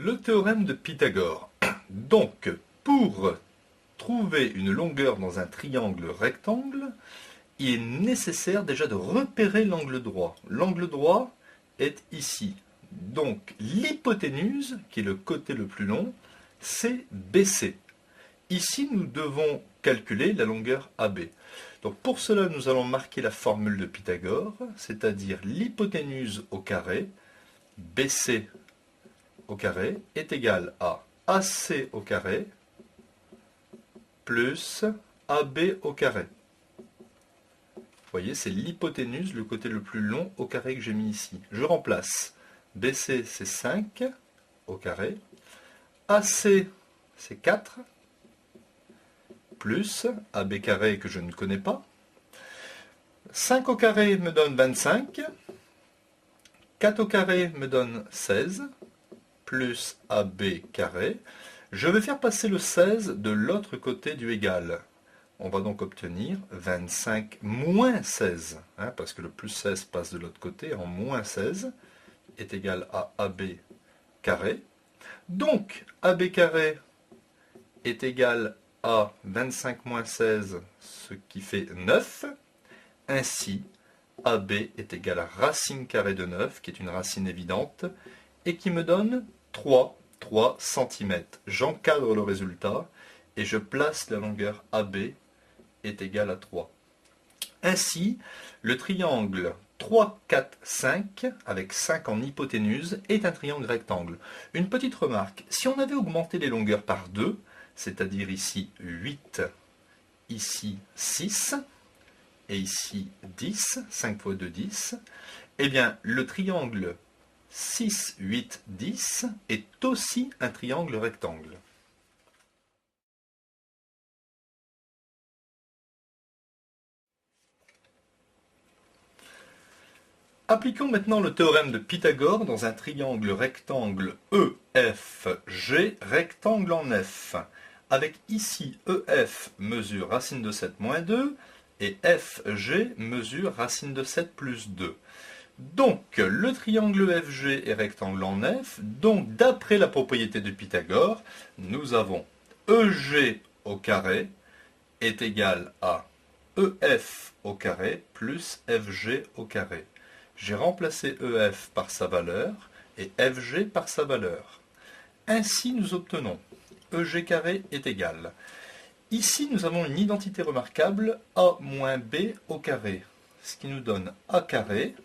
Le théorème de Pythagore. Donc, pour trouver une longueur dans un triangle rectangle, il est nécessaire déjà de repérer l'angle droit. L'angle droit est ici. Donc, l'hypoténuse, qui est le côté le plus long, c'est BC. Ici, nous devons calculer la longueur AB. Donc, pour cela, nous allons marquer la formule de Pythagore, c'est-à-dire l'hypoténuse au carré, BC au carré, est égal à AC au carré plus AB au carré. Vous voyez, c'est l'hypoténuse, le côté le plus long au carré que j'ai mis ici. Je remplace. BC, c'est 5 au carré. AC, c'est 4. Plus AB carré que je ne connais pas. 5 au carré me donne 25. 4 au carré me donne 16. Plus AB carré. Je vais faire passer le 16 de l'autre côté du égal. On va donc obtenir 25 moins 16, parce que le plus 16 passe de l'autre côté, en moins 16 est égal à AB carré. Donc, AB carré est égal à 25 moins 16, ce qui fait 9. Ainsi, AB est égal à racine carrée de 9, qui est une racine évidente, et qui me donne 3 cm. J'encadre le résultat et je place la longueur AB est égale à 3. Ainsi, le triangle 3, 4, 5, avec 5 en hypoténuse, est un triangle rectangle. Une petite remarque, si on avait augmenté les longueurs par 2, c'est-à-dire ici 8, ici 6, et ici 10, 5 fois 2, 10, eh bien le triangle 6, 8, 10 est aussi un triangle rectangle. Appliquons maintenant le théorème de Pythagore dans un triangle rectangle EFG, rectangle en F, avec ici EF mesure racine de 7 moins 2 et FG mesure racine de 7 plus 2. Donc, le triangle EFG est rectangle en F, donc d'après la propriété de Pythagore, nous avons EG au carré est égal à EF au carré plus FG au carré. J'ai remplacé EF par sa valeur et FG par sa valeur. Ainsi, nous obtenons EG carré est égal. Ici, nous avons une identité remarquable A moins B au carré, ce qui nous donne A carré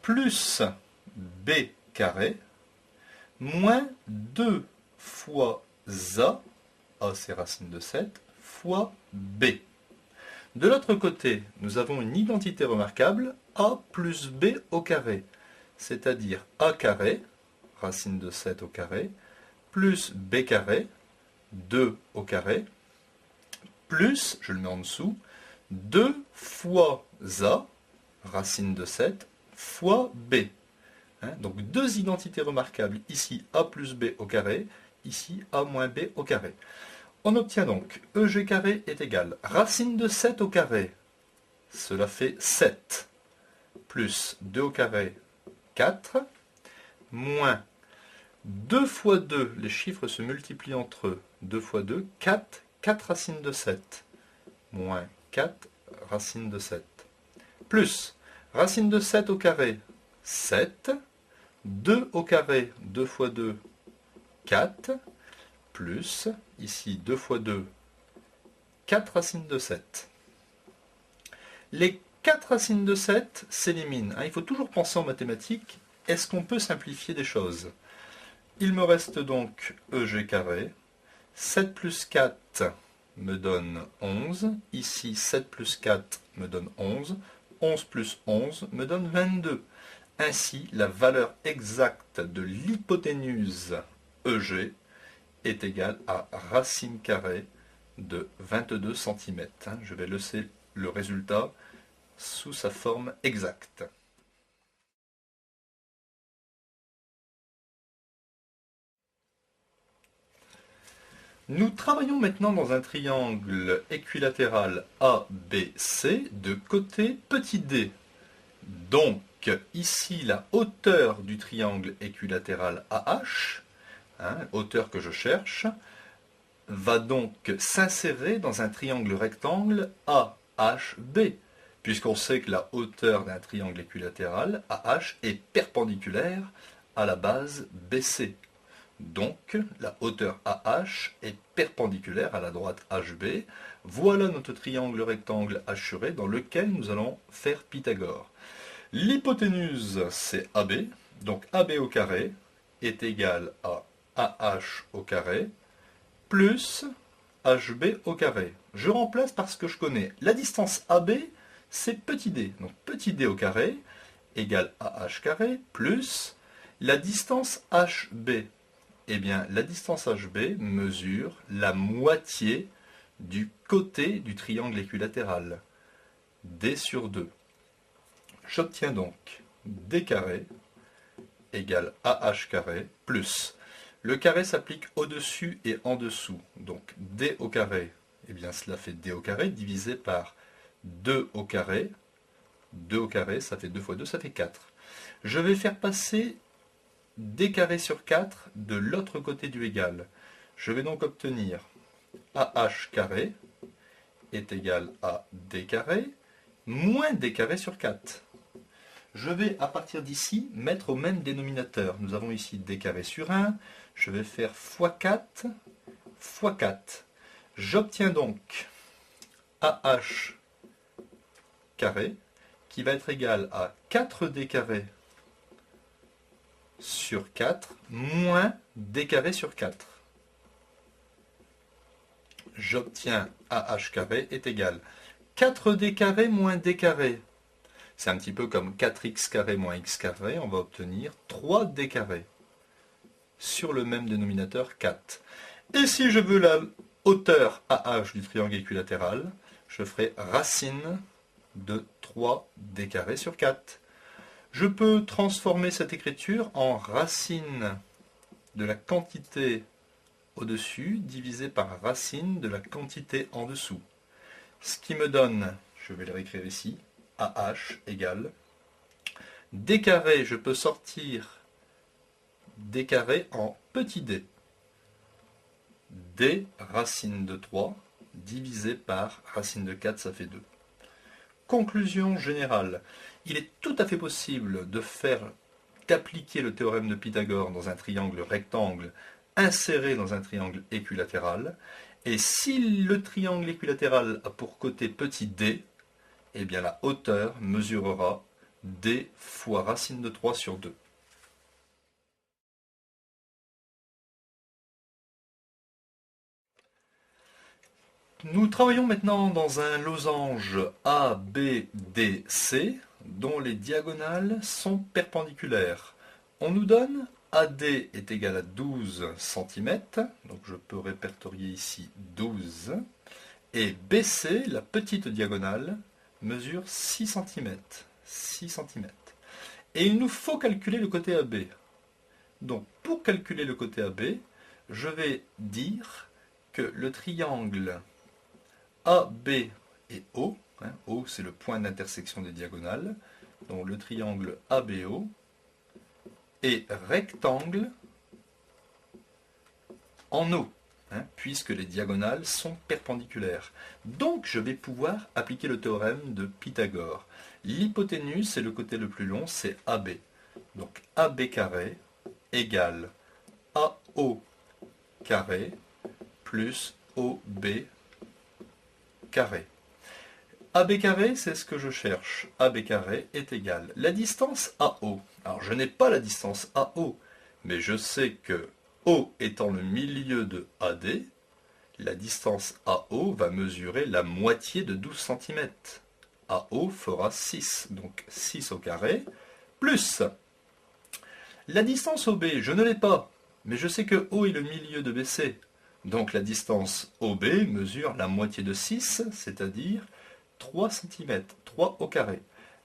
plus B carré moins 2 fois A c'est racine de 7, fois B. De l'autre côté, nous avons une identité remarquable, A plus B au carré, c'est-à-dire A carré, racine de 7 au carré, plus B carré, 2 au carré, plus, je le mets en dessous, 2 fois A, racine de 7, fois B. Donc deux identités remarquables, ici A plus B au carré, ici A moins B au carré. On obtient donc EG carré est égal racine de 7 au carré, cela fait 7, plus 2 au carré, 4, moins 2 fois 2, les chiffres se multiplient entre eux, 2 fois 2, 4, 4 racines de 7, moins 4 racine de 7, plus racine de 7 au carré, 7, 2 au carré, 2 fois 2, 4, plus, ici 2 fois 2, 4 racines de 7. Les 4 racines de 7 s'éliminent. Il faut toujours penser en mathématiques, est-ce qu'on peut simplifier des choses? Il me reste donc EG carré, 7 plus 4 me donne 11, ici 7 plus 4 me donne 11, 11 plus 11 me donne 22. Ainsi, la valeur exacte de l'hypoténuse EG est égale à racine carrée de 22 cm. Je vais laisser le résultat sous sa forme exacte. Nous travaillons maintenant dans un triangle équilatéral ABC de côté petit d. Donc, ici, la hauteur du triangle équilatéral AH hauteur que je cherche, va donc s'insérer dans un triangle rectangle AHB, puisqu'on sait que la hauteur d'un triangle équilatéral AH est perpendiculaire à la base BC. Donc la hauteur AH est perpendiculaire à la droite HB. Voilà notre triangle rectangle hachuré dans lequel nous allons faire Pythagore. L'hypoténuse c'est AB, donc AB au carré est égal à AH au carré plus HB au carré. Je remplace parce que je connais la distance AB, c'est petit d. Donc petit d au carré égale AH carré plus la distance HB. Eh bien, la distance HB mesure la moitié du côté du triangle équilatéral, d sur 2. J'obtiens donc d carré égale AH carré plus. Le carré s'applique au-dessus et en dessous. Donc d au carré, eh bien cela fait d au carré divisé par 2 au carré. 2 au carré, ça fait 2 fois 2, ça fait 4. Je vais faire passer d carré sur 4 de l'autre côté du égal. Je vais donc obtenir AH carré est égal à d carré moins d carré sur 4. Je vais à partir d'ici mettre au même dénominateur. Nous avons ici d carré sur 1. Je vais faire fois 4 fois 4. J'obtiens donc AH carré qui va être égal à 4d carré sur 4 moins d carré sur 4. J'obtiens AH carré est égal 4d carré moins d carré. C'est un petit peu comme 4x carré moins x carré, on va obtenir 3d carré sur le même dénominateur 4. Et si je veux la hauteur AH du triangle équilatéral, je ferai racine de 3d carré sur 4. Je peux transformer cette écriture en racine de la quantité au-dessus divisé par racine de la quantité en dessous. Ce qui me donne, je vais le réécrire ici, AH égale d carré, je peux sortir d carré en petit d. D racine de 3 divisé par racine de 4, ça fait 2. Conclusion générale. Il est tout à fait possible d'appliquer le théorème de Pythagore dans un triangle rectangle inséré dans un triangle équilatéral. Et si le triangle équilatéral a pour côté petit d, eh bien la hauteur mesurera d fois racine de 3 sur 2. Nous travaillons maintenant dans un losange ABDC dont les diagonales sont perpendiculaires. On nous donne AD est égal à 12 cm, donc je peux répertorier ici 12, et BC, la petite diagonale, mesure 6 cm. 6 cm. Et il nous faut calculer le côté AB. Donc pour calculer le côté AB, je vais dire que le triangle AB et O, O c'est le point d'intersection des diagonales, donc le triangle ABO est rectangle en O, puisque les diagonales sont perpendiculaires. Donc je vais pouvoir appliquer le théorème de Pythagore. L'hypoténuse, c'est le côté le plus long, c'est AB. Donc AB carré égale AO carré plus OB carré. AB carré, c'est ce que je cherche. AB carré est égal. La distance AO. Alors je n'ai pas la distance AO, mais je sais que O étant le milieu de AD, la distance AO va mesurer la moitié de 12 cm. AO fera 6, donc 6 au carré, plus la distance OB, je ne l'ai pas, mais je sais que O est le milieu de BC. Donc la distance OB mesure la moitié de 6, c'est-à-dire 3 cm, 3 au carré.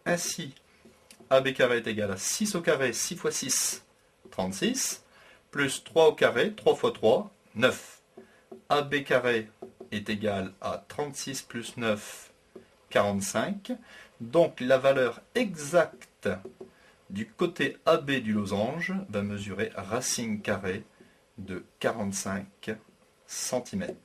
Ainsi, AB carré est égal à 6 au carré, 6 fois 6, 36, plus 3 au carré, 3 fois 3, 9. AB carré est égal à 36 plus 9, 45. Donc la valeur exacte du côté AB du losange va mesurer racine carrée de 45 cm.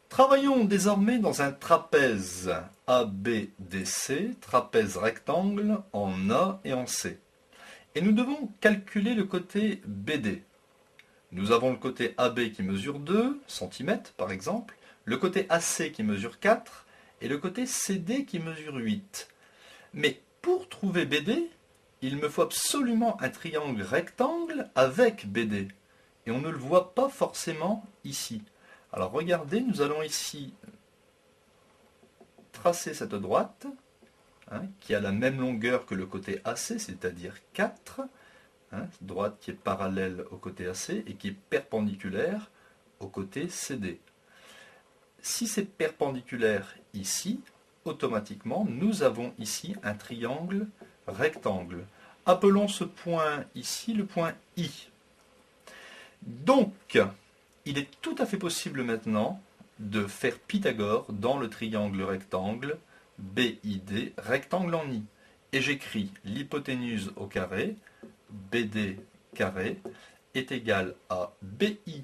Travaillons désormais dans un trapèze ABDC, trapèze rectangle en A et en C. Et nous devons calculer le côté BD. Nous avons le côté AB qui mesure 2 cm par exemple, le côté AC qui mesure 4 et le côté CD qui mesure 8. Mais pour trouver BD, il me faut absolument un triangle rectangle avec BD. Et on ne le voit pas forcément ici. Alors regardez, nous allons ici tracer cette droite, qui a la même longueur que le côté AC, c'est-à-dire 4, droite qui est parallèle au côté AC et qui est perpendiculaire au côté CD. Si c'est perpendiculaire ici, automatiquement, nous avons ici un triangle rectangle. Appelons ce point ici le point I. Donc, il est tout à fait possible maintenant de faire Pythagore dans le triangle rectangle BID, rectangle en I. Et j'écris l'hypoténuse au carré, BD carré, est égal à BI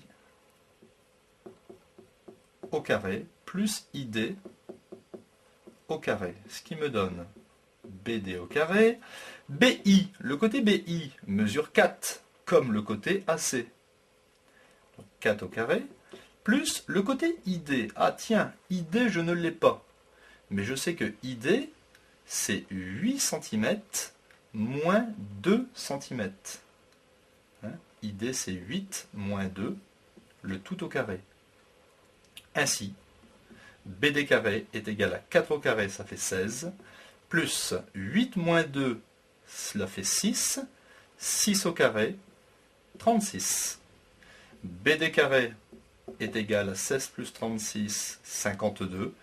au carré plus ID au carré. Ce qui me donne BD au carré. BI, le côté BI mesure 4, comme le côté AC. 4 au carré, plus le côté ID. Ah tiens, ID je ne l'ai pas. Mais je sais que ID, c'est 8 cm moins 2 cm. ID c'est 8 moins 2, le tout au carré. Ainsi, BD carré est égal à 4 au carré, ça fait 16, plus 8 moins 2, cela fait 6, 6 au carré, 36. BD carré est égal à 16 plus 36, 52.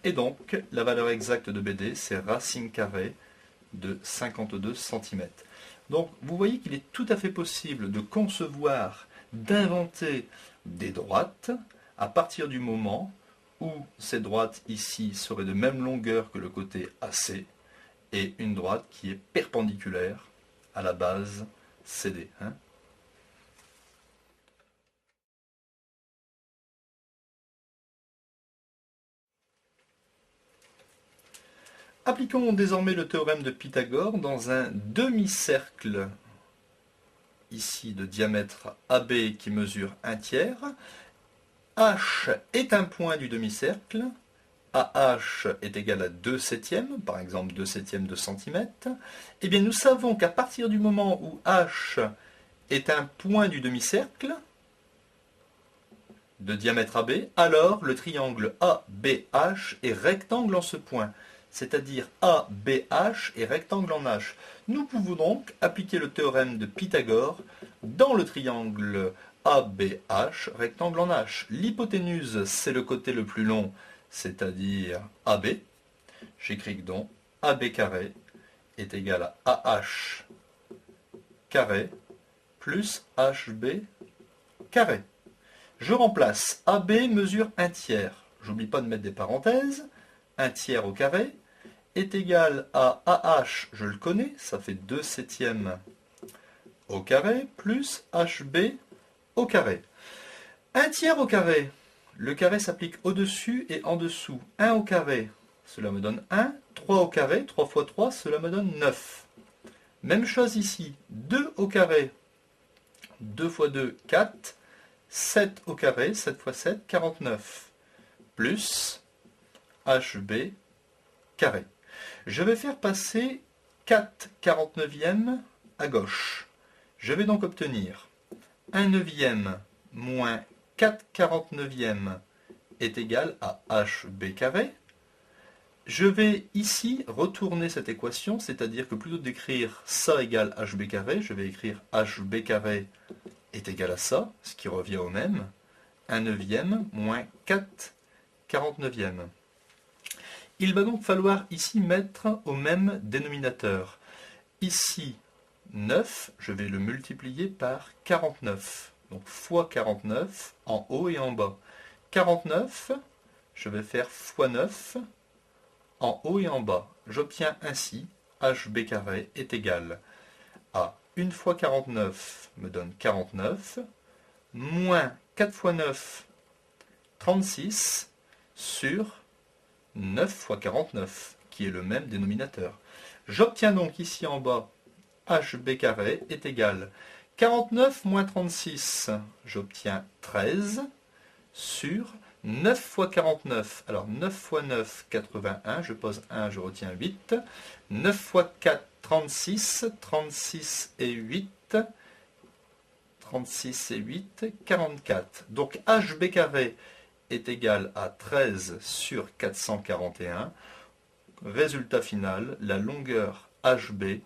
Et donc, la valeur exacte de BD, c'est racine carrée de 52 cm. Donc, vous voyez qu'il est tout à fait possible de concevoir, d'inventer des droites à partir du moment où ces droites ici seraient de même longueur que le côté AC et une droite qui est perpendiculaire à la base CD. Appliquons désormais le théorème de Pythagore dans un demi-cercle ici de diamètre AB qui mesure 1/3. H est un point du demi-cercle. AH est égal à 2/7, par exemple 2/7 de centimètre. Eh bien nous savons qu'à partir du moment où H est un point du demi-cercle de diamètre AB, alors le triangle ABH est rectangle en ce point. C'est-à-dire ABH est rectangle en H. Nous pouvons donc appliquer le théorème de Pythagore dans le triangle ABH, rectangle en H. L'hypoténuse, c'est le côté le plus long, c'est-à-dire AB. J'écris donc AB carré est égal à AH carré plus HB carré. Je remplace AB mesure 1/3. J'oublie pas de mettre des parenthèses. 1/3 au carré est égal à AH, je le connais, ça fait 2/7 au carré, plus HB au carré. 1/3 au carré, le carré s'applique au-dessus et en dessous. 1 au carré, cela me donne 1. 3 au carré, 3 fois 3, cela me donne 9. Même chose ici, 2 au carré, 2 fois 2, 4. 7 au carré, 7 fois 7, 49. Plus HB carré. Je vais faire passer 4 49e à gauche. Je vais donc obtenir 1 neuvième moins 4 49e est égal à HB carré. Je vais ici retourner cette équation, c'est-à-dire que plutôt d'écrire ça égale HB carré, je vais écrire HB carré est égal à ça, ce qui revient au même. 1 neuvième moins 4 49e. Il va donc falloir ici mettre au même dénominateur. Ici, 9, je vais le multiplier par 49. Donc fois 49 en haut et en bas. 49, je vais faire fois 9 en haut et en bas. J'obtiens ainsi HB carré est égal à 1 fois 49 me donne 49, moins 4 fois 9, 36, sur 9 fois 49, qui est le même dénominateur. J'obtiens donc ici en bas HB carré est égal 49 moins 36, j'obtiens 13, sur 9 fois 49, alors 9 fois 9, 81, je pose 1, je retiens 8, 9 fois 4, 36, 36 et 8, 36 et 8, 44. Donc HB carré est égal à 13 sur 441. Résultat final, la longueur HB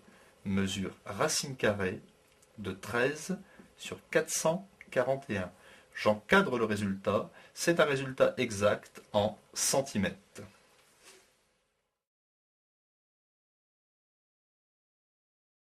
mesure racine carrée de 13 sur 441. J'encadre le résultat, c'est un résultat exact en centimètres.